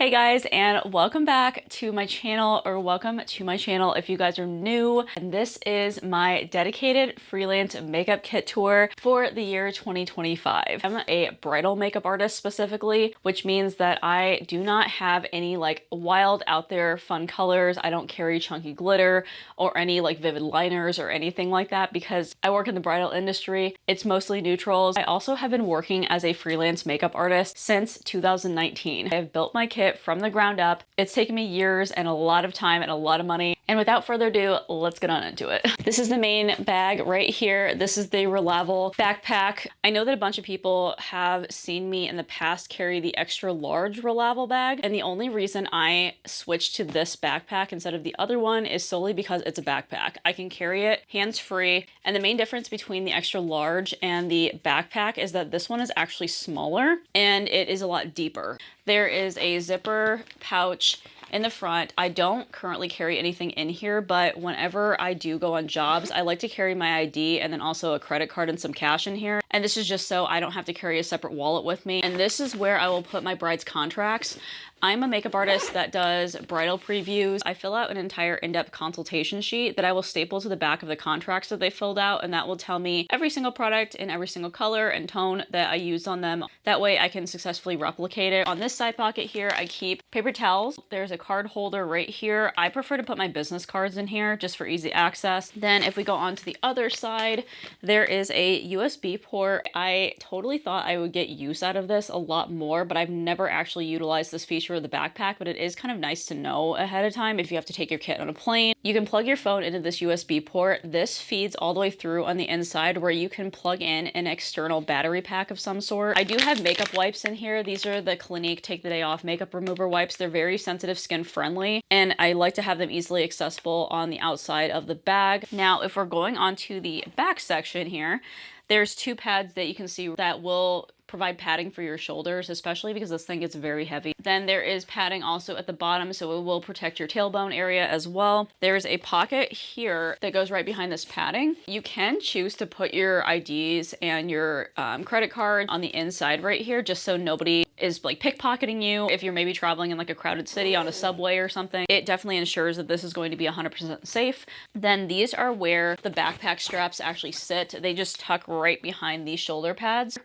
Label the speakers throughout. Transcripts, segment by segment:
Speaker 1: Hey guys, and welcome back to my channel, or welcome to my channel if you guys are new. And this is my dedicated freelance makeup kit tour for the year 2025. I'm a bridal makeup artist specifically, which means that I do not have any like wild out there fun colors. I don't carry chunky glitter or any like vivid liners or anything like that because I work in the bridal industry. It's mostly neutrals. I also have been working as a freelance makeup artist since 2019. I have built my kit from the ground up. It's taken me years and a lot of time and a lot of money. And without further ado, let's get on into it. This is the main bag right here. This is the Reliable backpack. I know that a bunch of people have seen me in the past carry the extra large Reliable bag. And the only reason I switched to this backpack instead of the other one is solely because it's a backpack. I can carry it hands-free. And the main difference between the extra large and the backpack is that this one is actually smaller and it is a lot deeper. There is a zipper pouch in the front. I don't currently carry anything in here, but whenever I do go on jobs, I like to carry my ID and then also a credit card and some cash in here. And this is just so I don't have to carry a separate wallet with me. And this is where I will put my bride's contracts. I'm a makeup artist that does bridal previews. I fill out an entire in-depth consultation sheet that I will staple to the back of the contracts that they filled out, and that will tell me every single product in every single color and tone that I used on them. That way I can successfully replicate it. On this side pocket here, I keep paper towels. There's a card holder right here. I prefer to put my business cards in here just for easy access. Then if we go on to the other side, there is a USB port. I totally thought I would get use out of this a lot more, but I've never actually utilized this feature of the backpack, but it is kind of nice to know ahead of time if you have to take your kit on a plane. You can plug your phone into this USB port. This feeds all the way through on the inside where you can plug in an external battery pack of some sort. I do have makeup wipes in here. These are the Clinique Take the Day Off makeup remover wipes. They're very sensitive skin friendly, and I like to have them easily accessible on the outside of the bag. Now, if we're going on to the back section here, there's two pads that you can see that will provide padding for your shoulders, especially because this thing gets very heavy. Then there is padding also at the bottom, so it will protect your tailbone area as well. There's a pocket here that goes right behind this padding. You can choose to put your IDs and your credit card on the inside right here, just so nobody is like pickpocketing you. If you're maybe traveling in like a crowded city on a subway or something, it definitely ensures that this is going to be 100% safe. Then these are where the backpack straps actually sit. They just tuck right behind these shoulder pads.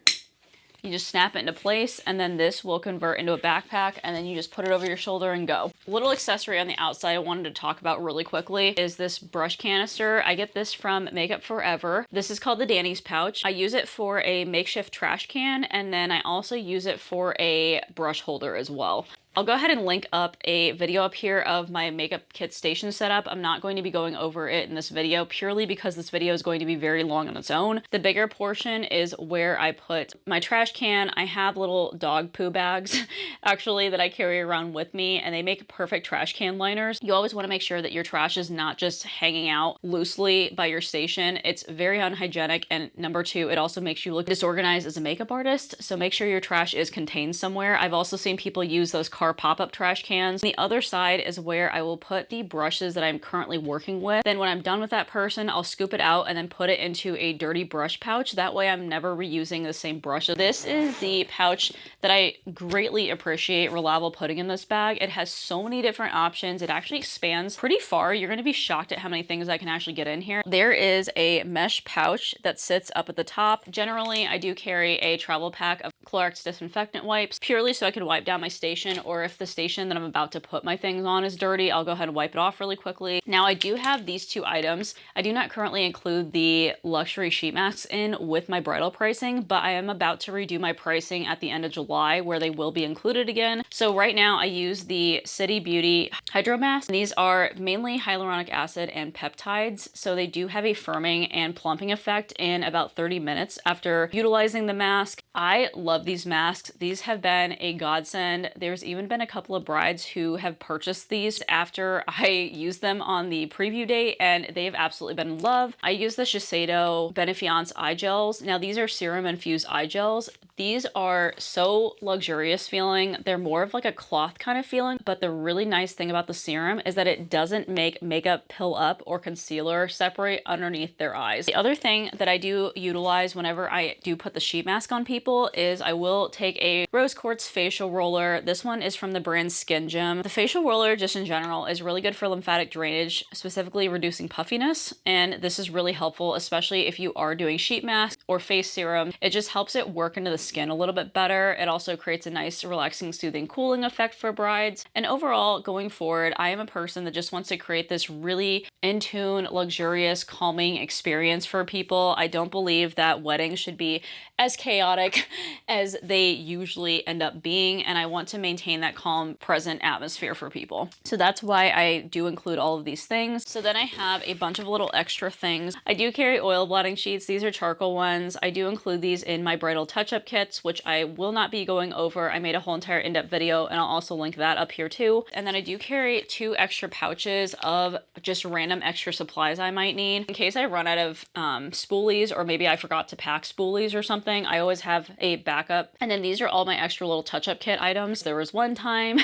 Speaker 1: You just snap it into place, and then this will convert into a backpack, and then you just put it over your shoulder and go. Little accessory on the outside I wanted to talk about really quickly is this brush canister. I get this from Makeup Forever. This is called the Danny's pouch. I use it for a makeshift trash can, and then I also use it for a brush holder as well. I'll go ahead and link up a video up here of my makeup kit station setup. I'm not going to be going over it in this video purely because this video is going to be very long on its own. The bigger portion is where I put my trash can. I have little dog poo bags actually that I carry around with me, and they make perfect trash can liners. You always want to make sure that your trash is not just hanging out loosely by your station. It's very unhygienic, and number two, it also makes you look disorganized as a makeup artist, so make sure your trash is contained somewhere. I've also seen people use those car pop-up trash cans. The other side is where I will put the brushes that I'm currently working with. Then when I'm done with that person, I'll scoop it out and then put it into a dirty brush pouch. That way I'm never reusing the same brushes. This is the pouch that I greatly appreciate Reliable putting in this bag. It has so many different options. It actually expands pretty far. You're going to be shocked at how many things I can actually get in here. There is a mesh pouch that sits up at the top. Generally, I do carry a travel pack of Clorox disinfectant wipes purely so I can wipe down my station, or if the station that I'm about to put my things on is dirty, I'll go ahead and wipe it off really quickly. Now I do have these two items. I do not currently include the luxury sheet masks in with my bridal pricing, but I am about to redo my pricing at the end of July where they will be included again. So right now I use the City Beauty HydroMask. These are mainly hyaluronic acid and peptides, so they do have a firming and plumping effect in about 30 minutes after utilizing the mask. I love these masks. These have been a godsend. There's even been a couple of brides who have purchased these after I used them on the preview date, and they've absolutely been in love. I use the Sheseido Benefiance eye gels. Now these are serum infused eye gels. These are so luxurious feeling. They're more of like a cloth kind of feeling, but the really nice thing about the serum is that it doesn't make makeup pill up or concealer separate underneath their eyes. The other thing that I do utilize whenever I do put the sheet mask on people is I will take a rose quartz facial roller. This one is from the brand Skyn. The facial roller just in general is really good for lymphatic drainage, specifically reducing puffiness, and this is really helpful, especially if you are doing sheet mask or face serum. It just helps it work into the skin a little bit better. It also creates a nice relaxing, soothing, cooling effect for brides. And overall, going forward, I am a person that just wants to create this really in tune, luxurious, calming experience for people. I don't believe that weddings should be as chaotic as they usually end up being, and I want to maintain that calm, present atmosphere for people. So that's why I do include all of these things. So then I have a bunch of little extra things. I do carry oil blotting sheets. These are charcoal ones. I do include these in my bridal touch-up kits, which I will not be going over. I made a whole entire in-depth video, and I'll also link that up here too. And then I do carry 2 extra pouches of just random extra supplies I might need. In case I run out of spoolies, or maybe I forgot to pack spoolies or something, I always have a backup. And then these are all my extra little touch-up kit items. There was one time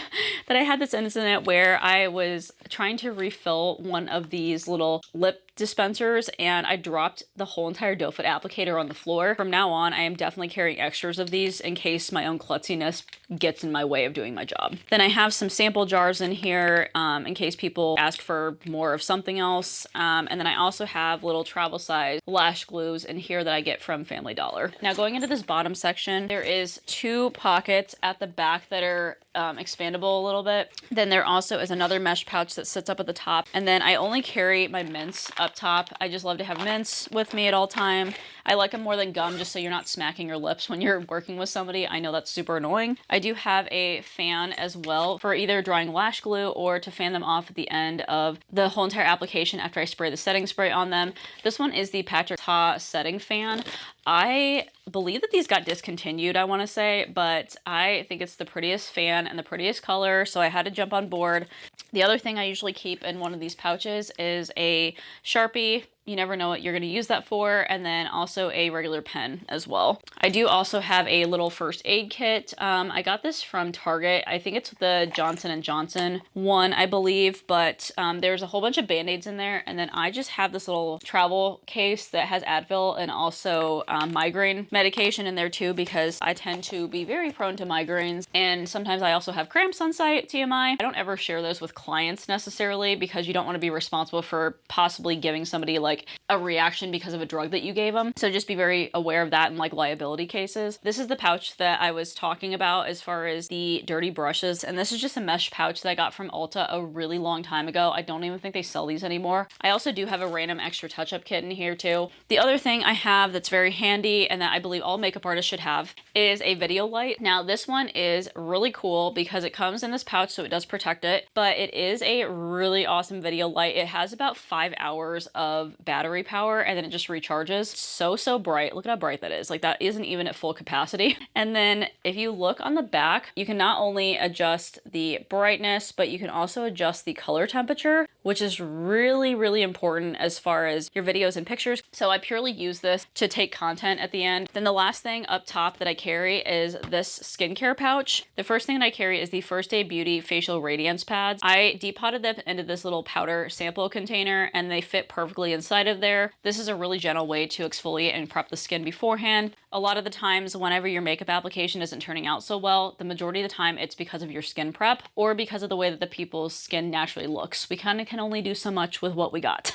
Speaker 1: that I had this incident where I was trying to refill one of these little lip dispensers and I dropped the whole entire doe foot applicator on the floor. From now on, I am definitely carrying extras of these in case my own klutziness gets in my way of doing my job. Then I have some sample jars in here in case people ask for more of something else. And then I also have little travel size lash glues in here that I get from Family Dollar. Now going into this bottom section, there is 2 pockets at the back that are expandable a little bit. Then there also is another mesh pouch that sits up at the top. And then I only carry my mints up top. I just love to have mints with me at all time. I like them more than gum just so you're not smacking your lips when you're working with somebody. I know that's super annoying. I do have a fan as well for either drying lash glue or to fan them off at the end of the whole entire application after I spray the setting spray on them. This one is the Patrick Ta setting fan. I believe that these got discontinued, I want to say, but I think it's the prettiest fan and the prettiest color, so I had to jump on board. The other thing I usually keep in one of these pouches is a Sharpie. You never know what you're going to use that for, and then also a regular pen as well. I do also have a little first aid kit. I got this from Target. I think it's the Johnson & Johnson one, I believe, but there's a whole bunch of Band-Aids in there, and then I just have this little travel case that has Advil and also migraine medication in there too, because I tend to be very prone to migraines, and sometimes I also have cramps on site, TMI. I don't ever share those with clients necessarily because you don't want to be responsible for possibly giving somebody like a reaction because of a drug that you gave them. So just be very aware of that in like liability cases. This is the pouch that I was talking about as far as the dirty brushes. And this is just a mesh pouch that I got from Ulta a really long time ago. I don't even think they sell these anymore. I also do have a random extra touch-up kit in here too. The other thing I have that's very handy and that I believe all makeup artists should have is a video light. Now this one is really cool because it comes in this pouch, so it does protect it, but it is a really awesome video light. It has about 5 hours of battery power and then it just recharges. So bright. Look at how bright that is. Like that isn't even at full capacity. And then if you look on the back, you can not only adjust the brightness, but you can also adjust the color temperature, which is really important as far as your videos and pictures. So I purely use this to take content at the end. Then the last thing up top that I carry is this skincare pouch. The first thing that I carry is the First Day Beauty Facial Radiance pads. I depotted them into this little powder sample container and they fit perfectly inside of there. This is a really gentle way to exfoliate and prep the skin beforehand. A lot of the times whenever your makeup application isn't turning out so well, the majority of the time it's because of your skin prep or because of the way that the people's skin naturally looks. We kind of can only do so much with what we got,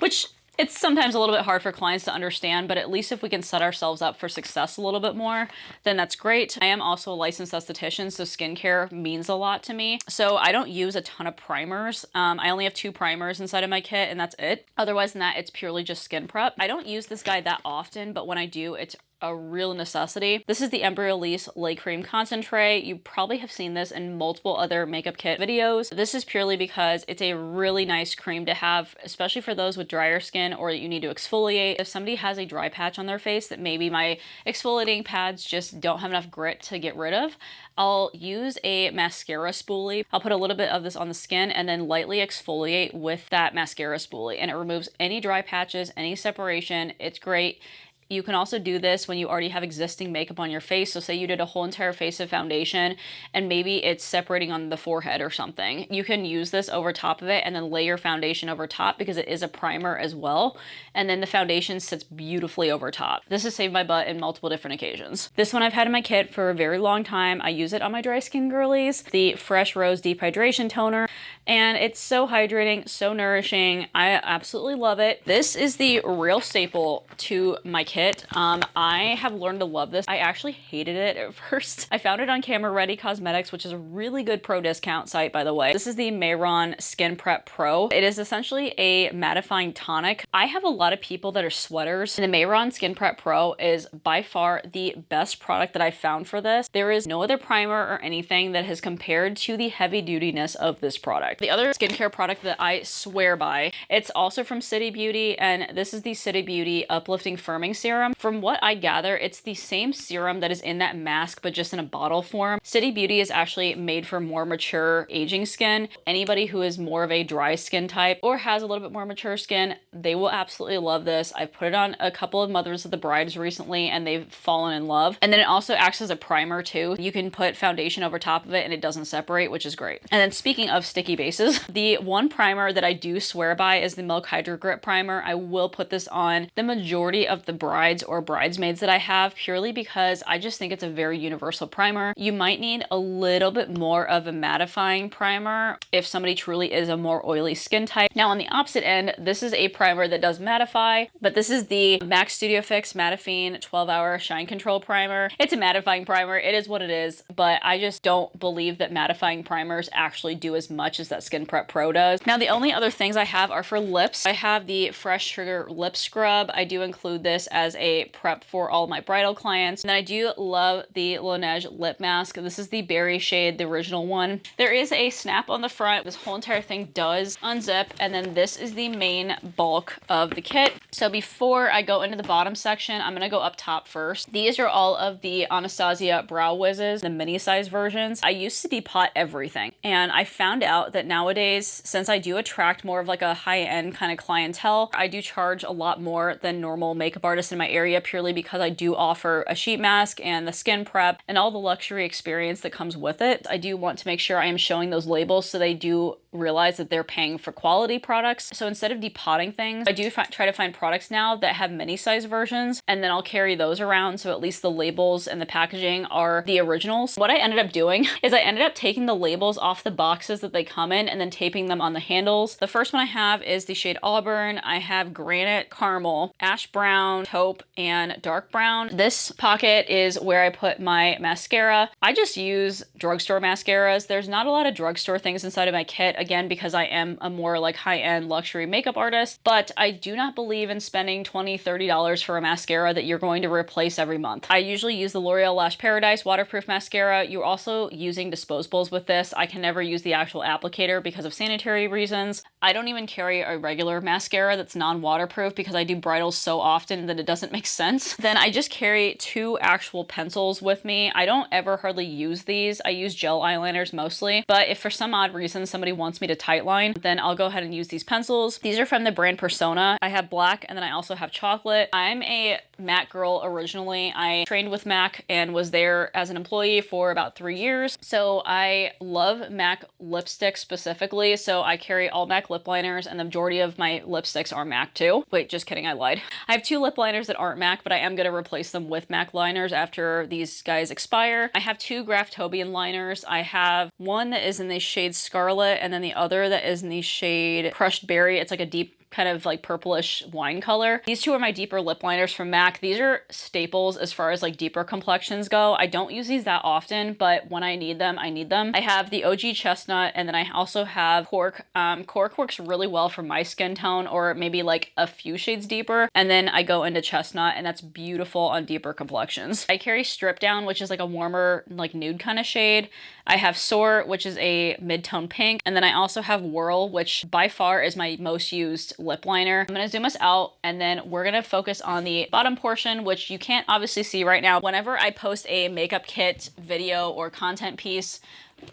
Speaker 1: which it's sometimes a little bit hard for clients to understand, but at least if we can set ourselves up for success a little bit more, then that's great. I am also a licensed esthetician, so skincare means a lot to me. So I don't use a ton of primers. I only have 2 primers inside of my kit and that's it. Otherwise than that, it's purely just skin prep. I don't use this guy that often, but when I do, it's a real necessity. This is the Embryolisse Lait Creme Concentre. You probably have seen this in multiple other makeup kit videos. This is purely because it's a really nice cream to have, especially for those with drier skin or that you need to exfoliate. If somebody has a dry patch on their face that maybe my exfoliating pads just don't have enough grit to get rid of, I'll use a mascara spoolie. I'll put a little bit of this on the skin and then lightly exfoliate with that mascara spoolie, and it removes any dry patches, any separation. It's great. You can also do this when you already have existing makeup on your face. So say you did a whole entire face of foundation and maybe it's separating on the forehead or something. You can use this over top of it and then lay your foundation over top because it is a primer as well. And then the foundation sits beautifully over top. This has saved my butt in multiple different occasions. This one I've had in my kit for a very long time. I use it on my dry skin girlies, the Fresh Rose Deep Hydration Toner, and it's so hydrating, so nourishing. I absolutely love it. This is the real staple to my kit. I have learned to love this. I actually hated it at first. I found it on Camera Ready Cosmetics, which is a really good pro discount site, by the way. This is the Mehron Skin Prep Pro. It is essentially a mattifying tonic. I have a lot of people that are sweaters, and the Mehron Skin Prep Pro is by far the best product that I found for this. There is no other primer or anything that has compared to the heavy dutiness of this product. The other skincare product that I swear by, it's also from City Beauty, and this is the City Beauty Uplifting Firming Serum. From what I gather, it's the same serum that is in that mask, but just in a bottle form. City Beauty is actually made for more mature aging skin. Anybody who is more of a dry skin type or has a little bit more mature skin, they will absolutely love this. I've put it on a couple of mothers of the brides recently and they've fallen in love. And then it also acts as a primer too. You can put foundation over top of it and it doesn't separate, which is great. And then speaking of sticky bases, the one primer that I do swear by is the Milk Hydrogrip primer. I will put this on the majority of the brides or bridesmaids that I have purely because I just think it's a very universal primer. You might need a little bit more of a mattifying primer if somebody truly is a more oily skin type. Now on the opposite end, this is a primer that does mattify, but this is the MAC Studio Fix Mattifying 12-Hour Shine Control Primer. It's a mattifying primer. It is what it is, but I just don't believe that mattifying primers actually do as much as that Skin Prep Pro does. Now the only other things I have are for lips. I have the Fresh Sugar Lip Scrub. I do include this as a prep for all my bridal clients. And then I do love the Laneige Lip Mask. This is the berry shade, the original one. There is a snap on the front. This whole entire thing does unzip, and then this is the main bulk of the kit. So before I go into the bottom section, I'm gonna go up top first. These are all of the Anastasia Brow Wizzes, the mini size versions. I used to depot everything, and I found out that nowadays, since I do attract more of like a high-end kind of clientele, I do charge a lot more than normal makeup artists in my area purely because I do offer a sheet mask and the skin prep and all the luxury experience that comes with it. I do want to make sure I am showing those labels so they do realize that they're paying for quality products. So instead of depotting things, I do try to find products now that have mini size versions, and then I'll carry those around so at least the labels and the packaging are the originals. What I ended up doing is I ended up taking the labels off the boxes that they come in and then taping them on the handles. The first one I have is the shade Auburn. I have Granite, Caramel, Ash Brown, Taupe, and Dark Brown. This pocket is where I put my mascara. I just use drugstore mascaras. There's not a lot of drugstore things inside of my kit, again, because I am a more like high-end luxury makeup artist, but I do not believe in spending $20, $30 for a mascara that you're going to replace every month. I usually use the L'Oreal Lash Paradise waterproof mascara. You're also using disposables with this. I can never use the actual applicator because of sanitary reasons. I don't even carry a regular mascara that's non-waterproof because I do bridals so often that it doesn't make sense. Then I just carry two actual pencils with me. I don't ever hardly use these. I use gel eyeliners mostly, but if for some odd reason somebody wants me to tightline, then I'll go ahead and use these pencils. These are from the brand Persona. I have black and then I also have chocolate. I'm a MAC girl originally. I trained with MAC and was there as an employee for about 3 years. So I love MAC lipsticks specifically. So I carry all MAC lip liners and the majority of my lipsticks are MAC too. Wait, just kidding, I lied. I have 2 lip liners that aren't MAC, but I am going to replace them with MAC liners after these guys expire. I have 2 Graftobian liners. I have one that is in the shade Scarlet and then the other that is in the shade Crushed Berry. It's like a deep kind of like purplish wine color. These 2 are my deeper lip liners from MAC. These are staples as far as like deeper complexions go. I don't use these that often, but when I need them, I need them. I have the OG Chestnut and then I also have Cork. Cork works really well for my skin tone or maybe like a few shades deeper. And then I go into Chestnut and that's beautiful on deeper complexions. I carry Strip Down, which is like a warmer like nude kind of shade. I have Soar, which is a mid-tone pink. And then I also have Whirl, which by far is my most used lip liner. I'm gonna zoom us out and then we're gonna focus on the bottom portion, which you can't obviously see right now. Whenever I post a makeup kit video or content piece,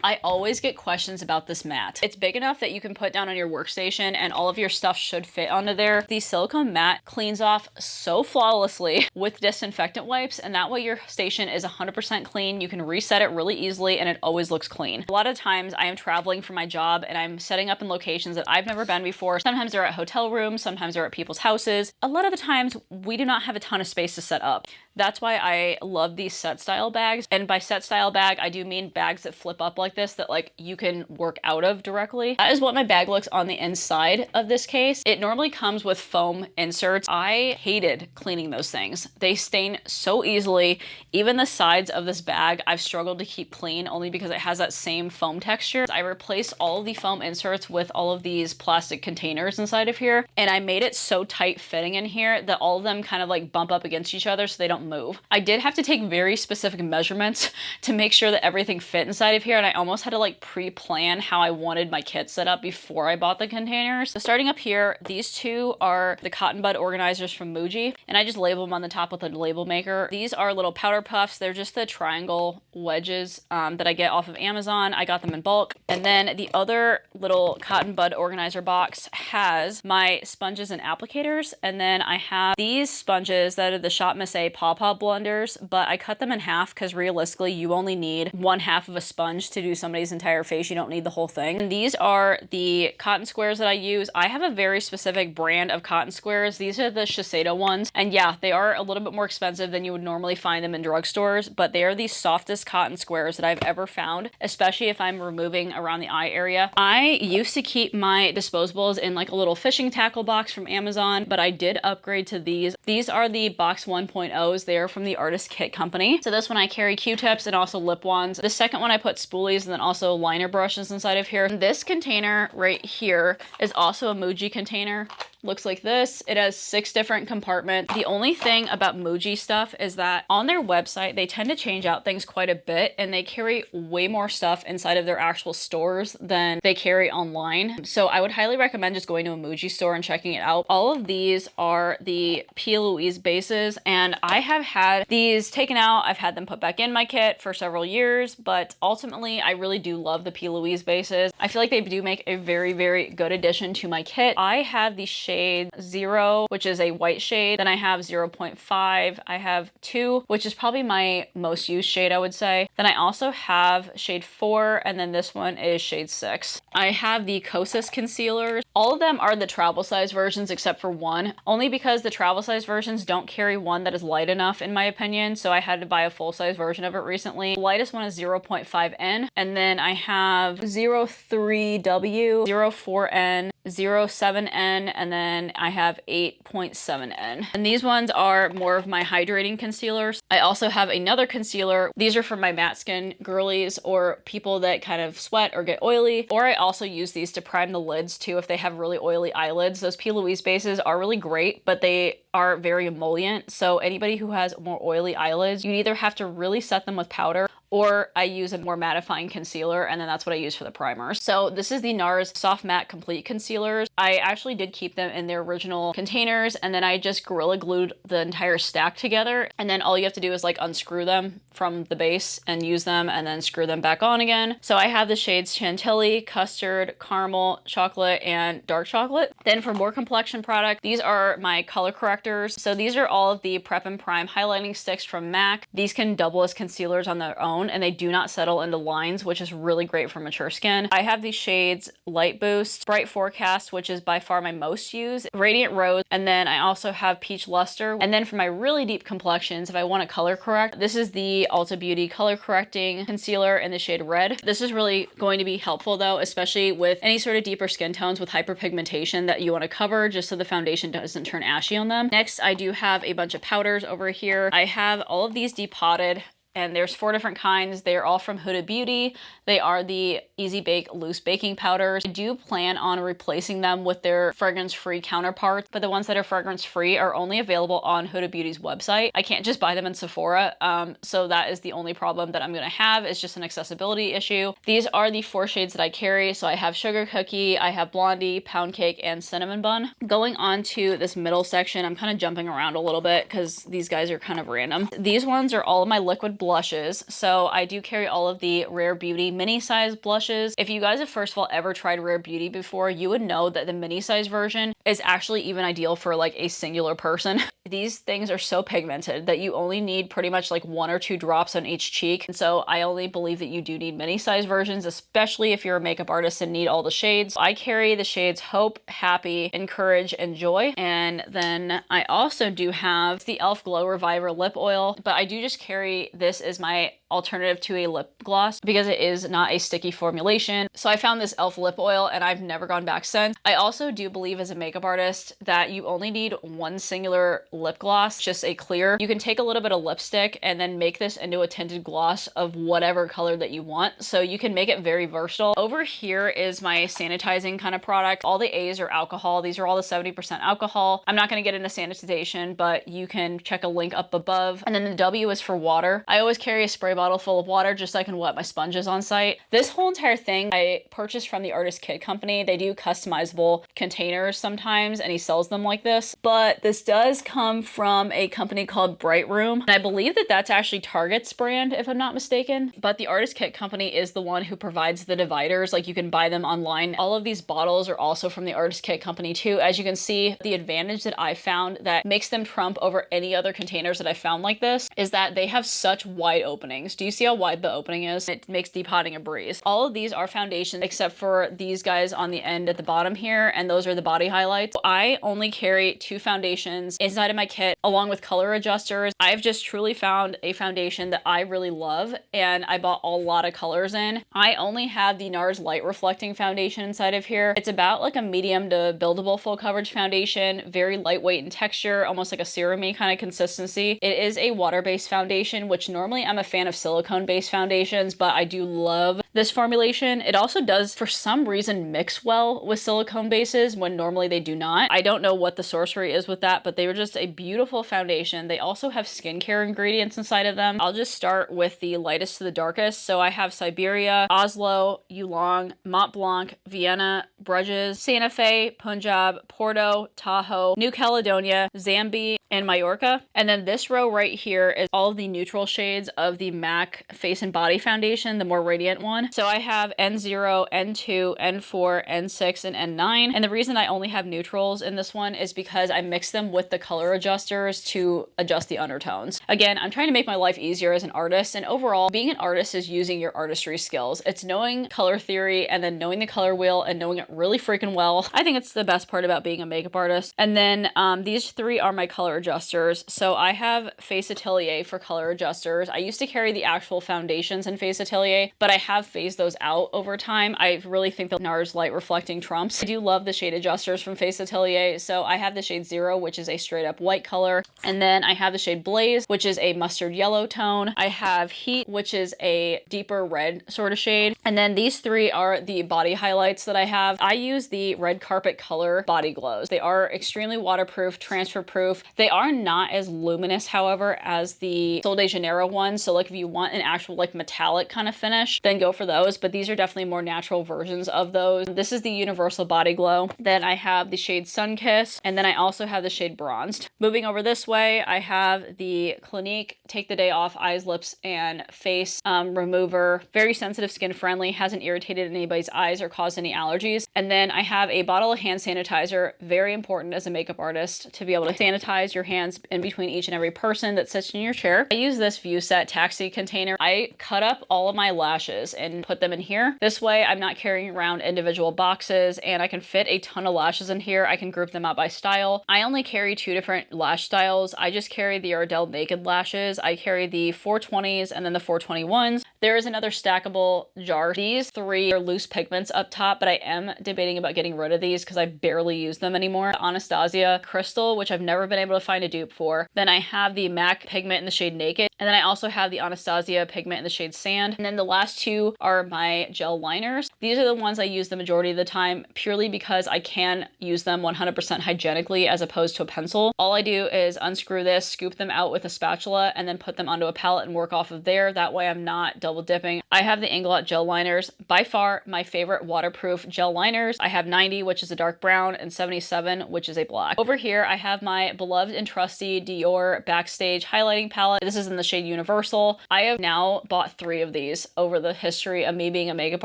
Speaker 1: I always get questions about this mat. It's big enough that you can put down on your workstation and all of your stuff should fit onto there. The silicone mat cleans off so flawlessly with disinfectant wipes, and that way your station is 100% clean. You can reset it really easily and it always looks clean. A lot of times I am traveling for my job and I'm setting up in locations that I've never been before. Sometimes they're at hotel rooms, sometimes they're at people's houses. A lot of the times we do not have a ton of space to set up. That's why I love these set style bags. And by set style bag, I do mean bags that flip up like this that like you can work out of directly. That is what my bag looks on the inside of this case. It normally comes with foam inserts. I hated cleaning those things. They stain so easily. Even the sides of this bag, I've struggled to keep clean only because it has that same foam texture. I replaced all of the foam inserts with all of these plastic containers inside of here. And I made it so tight fitting in here that all of them kind of like bump up against each other so they don't move. I did have to take very specific measurements to make sure that everything fit inside of here, and I almost had to like pre-plan how I wanted my kit set up before I bought the containers. So starting up here, these two are the cotton bud organizers from Muji, and I just label them on the top with a label maker. These are little powder puffs. They're just the triangle wedges that I get off of Amazon. I got them in bulk. And then the other little cotton bud organizer box has my sponges and applicators, and then I have these sponges that are the Shop Missy Paw Paw blenders, but I cut them in half because realistically you only need 1/2 of a sponge to do somebody's entire face. You don't need the whole thing. And these are the cotton squares that I use. I have a very specific brand of cotton squares. These are the Sheseido ones, and yeah, they are a little bit more expensive than you would normally find them in drugstores, but they are the softest cotton squares that I've ever found, especially if I'm removing around the eye area. I used to keep my disposables in like a little fishing tackle box from Amazon, but I did upgrade to these. These are the box 1.0s. They are from the Artist Kit company. So this one I carry Q-tips and also lip wands. The second one I put spoolies and then also liner brushes inside of here. This container right here is also a Muji container. Looks like this. It has 6 different compartments. The only thing about Muji stuff is that on their website, they tend to change out things quite a bit, and they carry way more stuff inside of their actual stores than they carry online. So I would highly recommend just going to a Muji store and checking it out. All of these are the Louise bases, and I have had these taken out. I've had them put back in my kit for several years, but ultimately I really do love the Louise bases. I feel like they do make a very, very good addition to my kit. I have the shade 0, which is a white shade. Then I have 0.5. I have 2, which is probably my most used shade, I would say. Then I also have shade 4, and then this one is shade 6. I have the Kosas concealers. All of them are the travel size versions except for one, only because the travel size versions don't carry one that is light enough in my opinion, so I had to buy a full size version of it recently. The lightest one is 0.5N, and then I have 03W, 04N, 07N, and then I have 8.7N. And these ones are more of my hydrating concealers. I also have another concealer. These are for my matte skin girlies or people that kind of sweat or get oily. Or I also use these to prime the lids too if they have really oily eyelids. Those Louise bases are really great, but they are very emollient. So anybody who has more oily eyelids, you either have to really set them with powder, or I use a more mattifying concealer, and then that's what I use for the primers. So this is the NARS Soft Matte Complete Concealers. I actually did keep them in their original containers, and then I just Gorilla Glued the entire stack together, and then all you have to do is like unscrew them from the base and use them, and then screw them back on again. So I have the shades Chantilly, Custard, Caramel, Chocolate, and Dark Chocolate. Then for more complexion product, these are my color correctors. So these are all of the Prep and Prime highlighting sticks from MAC. These can double as concealers on their own, and they do not settle into lines, which is really great for mature skin. I have these shades Light Boost, Bright Forecast, which is by far my most used, Radiant Rose, and then I also have Peach Luster. And then for my really deep complexions, if I want to color correct, this is the Ulta Beauty Color Correcting Concealer in the shade Red. This is really going to be helpful though, especially with any sort of deeper skin tones with hyperpigmentation that you want to cover, just so the foundation doesn't turn ashy on them. Next, I do have a bunch of powders over here. I have all of these depotted, and there's 4 different kinds. They're all from Huda Beauty. They are the Easy Bake Loose Baking Powders. I do plan on replacing them with their fragrance-free counterparts, but the ones that are fragrance-free are only available on Huda Beauty's website. I can't just buy them in Sephora, so that is the only problem that I'm gonna have. It's just an accessibility issue. These are the 4 shades that I carry. So I have Sugar Cookie, I have Blondie, Pound Cake, and Cinnamon Bun. Going on to this middle section, I'm kind of jumping around a little bit because these guys are kind of random. These ones are all of my liquid blushes. So I do carry all of the Rare Beauty mini size blushes. If you guys have first of all ever tried Rare Beauty before, you would know that the mini size version is actually even ideal for like a singular person. These things are so pigmented that you only need pretty much like 1 or 2 drops on each cheek. And so I only believe that you do need mini size versions, especially if you're a makeup artist and need all the shades. I carry the shades Hope, Happy, Encourage, and Joy. And then I also do have the e.l.f. Glow Reviver lip oil, but I do just carry this as my alternative to a lip gloss because it is not a sticky formulation. So I found this e.l.f. lip oil and I've never gone back since. I also do believe as a makeup artist that you only need one singular lip gloss, just a clear. You can take a little bit of lipstick and then make this into a tinted gloss of whatever color that you want. So you can make it very versatile. Over here is my sanitizing kind of product. All the A's are alcohol. These are all the 70% alcohol. I'm not going to get into sanitization, but you can check a link up above. And then the W is for water. I always carry a spray bottle full of water just so I can wet my sponges on site. This whole entire thing I purchased from the Artist Kit Company. They do customizable containers sometimes and he sells them like this, but this does come from a company called Bright Room. And I believe that that's actually Target's brand if I'm not mistaken, but the Artist Kit Company is the one who provides the dividers. Like you can buy them online. All of these bottles are also from the Artist Kit Company too. As you can see, the advantage that I found that makes them trump over any other containers that I found like this is that they have such wide openings. Do you see how wide the opening is? It makes depotting a breeze. All of these are foundations except for these guys on the end at the bottom here, and those are the body highlights. I only carry 2 foundations inside of my kit along with color adjusters. I've just truly found a foundation that I really love and I bought a lot of colors in. I only have the NARS Light Reflecting Foundation inside of here. It's about like a medium to buildable full coverage foundation, very lightweight in texture, almost like a serum-y kind of consistency. It is a water-based foundation, which normally I'm a fan of silicone-based foundations, but I do love this formulation. It also does, for some reason, mix well with silicone bases when normally they do not. I don't know what the sorcery is with that, but they were just a beautiful foundation. They also have skincare ingredients inside of them. I'll just start with the lightest to the darkest. So I have Siberia, Oslo, Yulong, Mont Blanc, Vienna, Bruges, Santa Fe, Punjab, Porto, Tahoe, New Caledonia, Zambia, and Mallorca. And then this row right here is all of the neutral shades of the MAC Face and Body Foundation, the more radiant one. So I have N0, N2, N4, N6, and N9. And the reason I only have neutrals in this one is because I mix them with the color adjusters to adjust the undertones. Again, I'm trying to make my life easier as an artist, and overall, being an artist is using your artistry skills. It's knowing color theory and then knowing the color wheel and knowing it really freaking well. I think it's the best part about being a makeup artist. And then these 3 are my color adjusters. So I have Face Atelier for color adjusters. I used to carry the actual foundations in Face Atelier, but I have phased those out over time. I really think the NARS Light Reflecting trumps. I do love the shade adjusters from Face Atelier. So I have the shade 0, which is a straight up white color. And then I have the shade Blaze, which is a mustard yellow tone. I have Heat, which is a deeper red sort of shade. And then these 3 are the body highlights that I have. I use the Red Carpet Color Body Glows. They are extremely waterproof, transfer proof. They are not as luminous, however, as the Sol de Janeiro ones. So like if you want an actual like metallic kind of finish, then go for those. But these are definitely more natural versions of those. This is the Universal Body Glow. Then I have the shade Sunkissed, and then I also have the shade Bronzed. Moving over this way, I have the Clinique Take the Day Off Eyes, Lips, and Face Remover. Very sensitive, skin friendly, hasn't irritated anybody's eyes or caused any allergies. And then I have a bottle of hand sanitizer. Very important as a makeup artist to be able to sanitize your hands in between each and every person that sits in your chair. I use this View Set Taxi container. I cut up all of my lashes and put them in here. This way I'm not carrying around individual boxes and I can fit a ton of lashes in here. I can group them out by style. I only carry 2 different lash styles. I just carry the Ardell Naked Lashes. I carry the 420s and then the 421s. There is another stackable jar. These 3 are loose pigments up top, but I am debating about getting rid of these because I barely use them anymore. Anastasia Crystal, which I've never been able to find a dupe for. Then I have the MAC pigment in the shade Naked. And then I also have the Anastasia pigment in the shade Sand. And then the last 2 are my gel liners. These are the ones I use the majority of the time purely because I can use them 100% hygienically as opposed to a pencil. All I do is unscrew this, scoop them out with a spatula, and then put them onto a palette and work off of there. That way I'm not double double dipping. I have the Inglot gel liners, by far my favorite waterproof gel liners. I have 90, which is a dark brown, and 77, which is a black. Over here, I have my beloved and trusty Dior Backstage highlighting palette. This is in the shade Universal. I have now bought 3 of these over the history of me being a makeup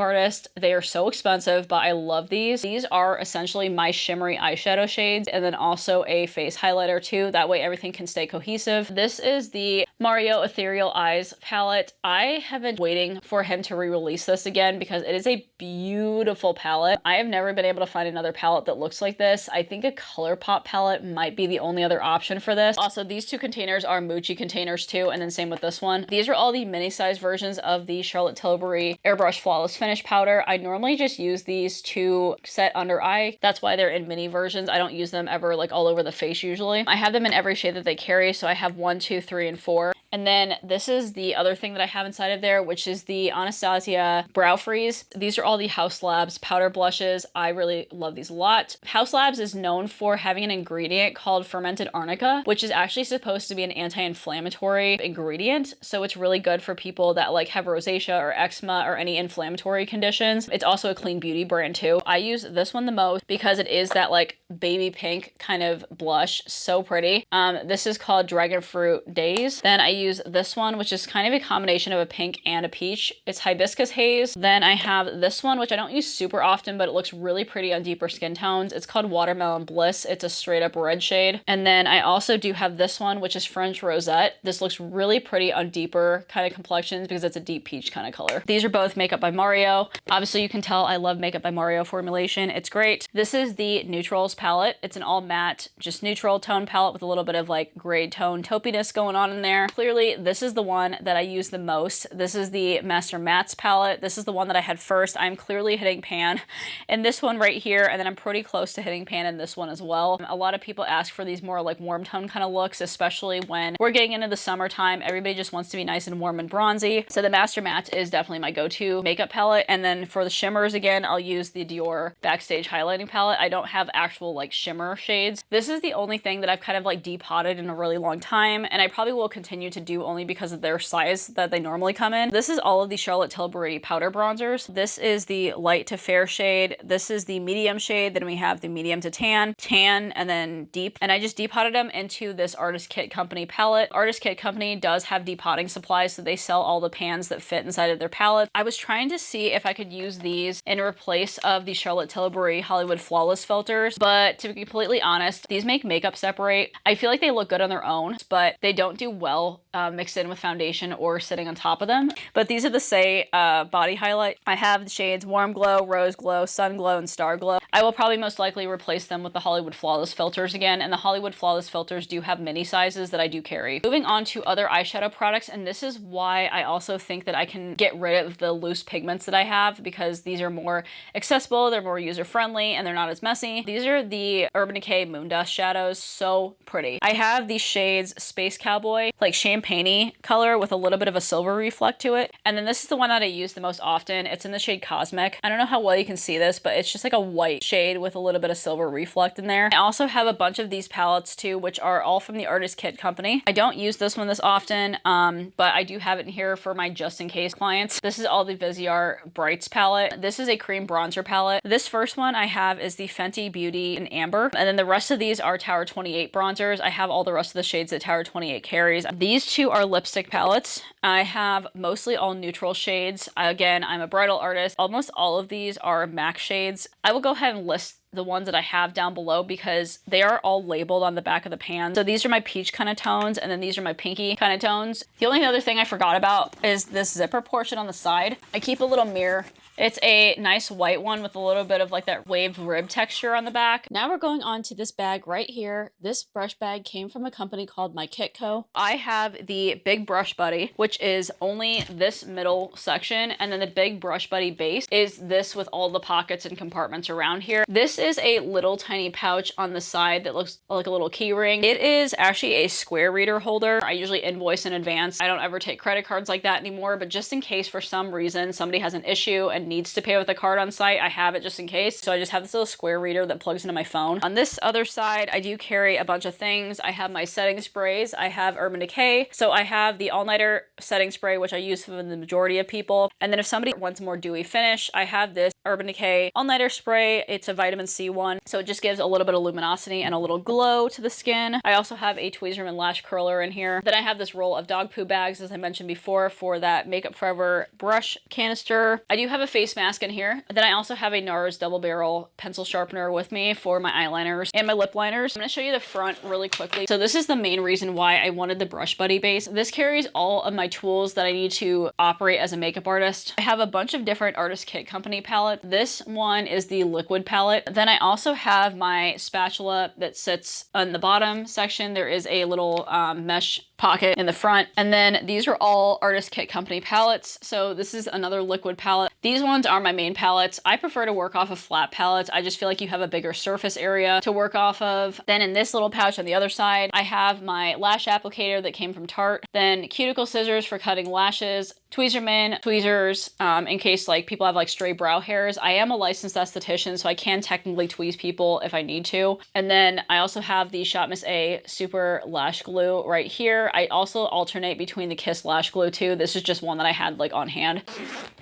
Speaker 1: artist. They are so expensive, but I love these. These are essentially my shimmery eyeshadow shades, and then also a face highlighter too. That way everything can stay cohesive. This is the Mario Ethereal Eyes palette. I have been waiting for him to re-release this again because it is a beautiful palette. I have never been able to find another palette that looks like this. I think a ColourPop palette might be the only other option for this. Also, these 2 containers are Muji containers too, and then same with this one. These are all the mini size versions of the Charlotte Tilbury Airbrush Flawless Finish powder. I normally just use these to set under eye. That's why they're in mini versions. I don't use them ever like all over the face usually. I have them in every shade that they carry, so I have 1, 2, 3, and 4. And then this is the other thing that I have inside of there, which is the Anastasia Brow Freeze. These are all the Haus Labs powder blushes. I really love these a lot. Haus Labs is known for having an ingredient called fermented arnica, which is actually supposed to be an anti-inflammatory ingredient. So it's really good for people that like have rosacea or eczema or any inflammatory conditions. It's also a clean beauty brand too. I use this one the most because it is that like baby pink kind of blush. So pretty. This is called Dragon Fruit Days. Then I use this one, which is kind of a combination of a pink and a peach. It's Hibiscus Haze. Then I have this one, which I don't use super often, but it looks really pretty on deeper skin tones. It's called Watermelon Bliss. It's a straight up red shade. And then I also do have this one, which is French Rosette. This looks really pretty on deeper kind of complexions because it's a deep peach kind of color. These are both Makeup by Mario. Obviously you can tell I love Makeup by Mario formulation. It's great. This is the Neutrals palette. It's an all matte, just neutral tone palette with a little bit of like gray tone taupiness going on in there. Clearly, this is the one that I use the most. This is the Master Mattes palette. This is the one that I had first. I'm clearly hitting pan in this one right here, and then I'm pretty close to hitting pan in this one as well. A lot of people ask for these more like warm tone kind of looks, especially when we're getting into the summertime. Everybody just wants to be nice and warm and bronzy. So the Master Matte is definitely my go-to makeup palette. And then for the shimmers, again, I'll use the Dior Backstage highlighting palette. I don't have actual like shimmer shades. This is the only thing that I've kind of like depotted in a really long time, and I probably will continue to do only because of their size that they normally come in. This is all of the Charlotte Tilbury powder bronzers. This is the light to fair shade. This is the medium shade. Then we have the medium to tan, and then deep. And I just depotted them into this Artist Kit Company palette. Artist Kit Company does have depotting supplies, so they sell all the pans that fit inside of their palette. I was trying to see if I could use these in replace of the Charlotte Tilbury Hollywood Flawless filters, but to be completely honest, these make makeup separate. I feel like they look good on their own, but they don't do well mixed in with foundation or sitting on top of them. But these are the Say body highlight. I have the shades Warm Glow, Rose Glow, Sun Glow, and Star Glow. I will probably most likely replace them with the Hollywood Flawless filters again, and the Hollywood Flawless filters do have mini sizes that I do carry. Moving on to other eyeshadow products, and this is why I also think that I can get rid of the loose pigments that I have, because these are more accessible, they're more user-friendly, and they're not as messy. These are the Urban Decay Moondust shadows. So pretty. I have these shades Space Cowboy, like champagne-y color with a little bit of a silver reflect to it. And then this is the one that I use the most often. It's in the shade Cosmic. I don't know how well you can see this, but it's just like a white shade with a little bit of silver reflect in there. I also have a bunch of these palettes too, which are all from the Artist Kit Company. I don't use this one this often, but I do have it in here for my just in case clients. This is all the Viseart Brights palette. This is a cream bronzer palette. This first one I have is the Fenty Beauty in Amber, and then the rest of these are Tower 28 bronzers. I have all the rest of the shades that Tower 28 carries. These two are lipstick palettes. I have mostly all neutral shades. Again, I'm a bridal artist. Almost all of these are MAC shades. I will go ahead and list the ones that I have down below because they are all labeled on the back of the pan. So these are my peach kind of tones, and then these are my pinky kind of tones. The only other thing I forgot about is this zipper portion on the side. I keep a little mirror. It's a nice white one with a little bit of like that waved rib texture on the back. Now we're going on to this bag right here. This brush bag came from a company called My Kit Co. I have the Big Brush Buddy, which is only this middle section, and then the Big Brush Buddy base is this with all the pockets and compartments around here. This is a little tiny pouch on the side that looks like a little key ring. It is actually a square reader holder. I usually invoice in advance. I don't ever take credit cards like that anymore, but just in case for some reason somebody has an issue and needs to pay with a card on site, I have it just in case. So I just have this little square reader that plugs into my phone. On this other side, I do carry a bunch of things. I have my setting sprays. I have Urban Decay. So I have the all-nighter setting spray, which I use for the majority of people. And then if somebody wants a more dewy finish, I have this Urban Decay all-nighter spray. It's a vitamin C one, so it just gives a little bit of luminosity and a little glow to the skin. I also have a Tweezerman lash curler in here. Then I have this roll of dog poo bags, as I mentioned before, for that Makeup Forever brush canister. I do have a face mask in here. Then I also have a NARS double barrel pencil sharpener with me for my eyeliners and my lip liners. I'm going to show you the front really quickly. So this is the main reason why I wanted the Brush Buddy base. This carries all of my tools that I need to operate as a makeup artist. I have a bunch of different Artist Kit Company palettes. This one is the liquid palette. Then I also have my spatula that sits on the bottom section. There is a little mesh pocket in the front. And then these are all Artist Kit Company palettes. So this is another liquid palette. These ones are my main palettes. I prefer to work off of flat palettes. I just feel like you have a bigger surface area to work off of. Then in this little pouch on the other side, I have my lash applicator that came from Tarte. Then cuticle scissors for cutting lashes, Tweezerman tweezers in case like people have like stray brow hairs. I am a licensed esthetician, so I can technically tweeze people if I need to. And then I also have the Shot Miss A Super Lash Glue right here. I also alternate between the Kiss Lash Glue too. This is just one that I had like on hand.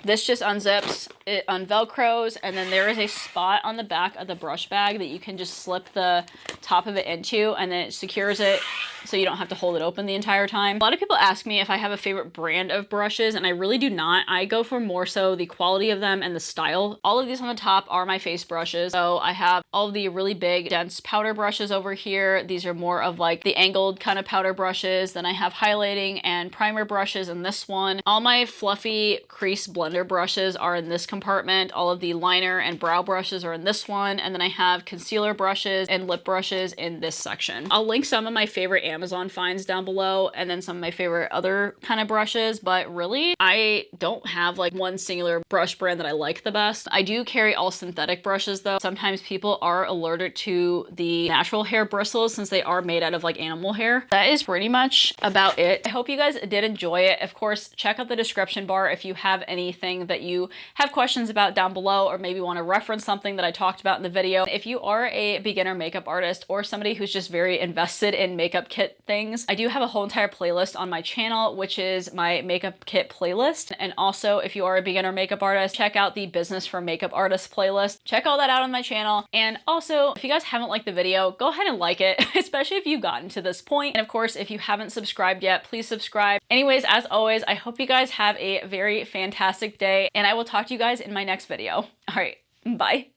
Speaker 1: This just unzips, it unvelcros, and then there is a spot on the back of the brush bag that you can just slip the top of it into, and then it secures it so you don't have to hold it open the entire time. A lot of people ask me if I have a favorite brand of brushes, and I really do not. I go for more so the quality of them and the style. All of these on the top are my face brushes. So I have all of the really big dense powder brushes over here. These are more of like the angled kind of powder brushes. Then I have highlighting and primer brushes in this one. All my fluffy crease blender brushes are in this compartment. All of the liner and brow brushes are in this one. And then I have concealer brushes and lip brushes in this section. I'll link some of my favorite Amazon finds down below, and then some of my favorite other kind of brushes, but really I don't have like one singular brush brand that I like the best. I do carry all synthetic brushes though. Sometimes people are allergic to the natural hair bristles since they are made out of like animal hair. That is pretty much about it. I hope you guys did enjoy it. Of course, check out the description bar if you have anything that you have questions about down below, or maybe want to reference something that I talked about in the video. If you are a beginner makeup artist or somebody who's just very invested in makeup kit things, I do have a whole entire playlist on my channel, which is my makeup kit playlist. And also, if you are a beginner makeup artist, check out the Business for Makeup Artists playlist. Check all that out on my channel. And also, if you guys haven't liked the video, go ahead and like it, especially if you've gotten to this point. And of course, if you haven't subscribed yet, please subscribe. Anyways, as always, I hope you guys have a very fantastic day, and I will talk to you guys in my next video. All right, bye.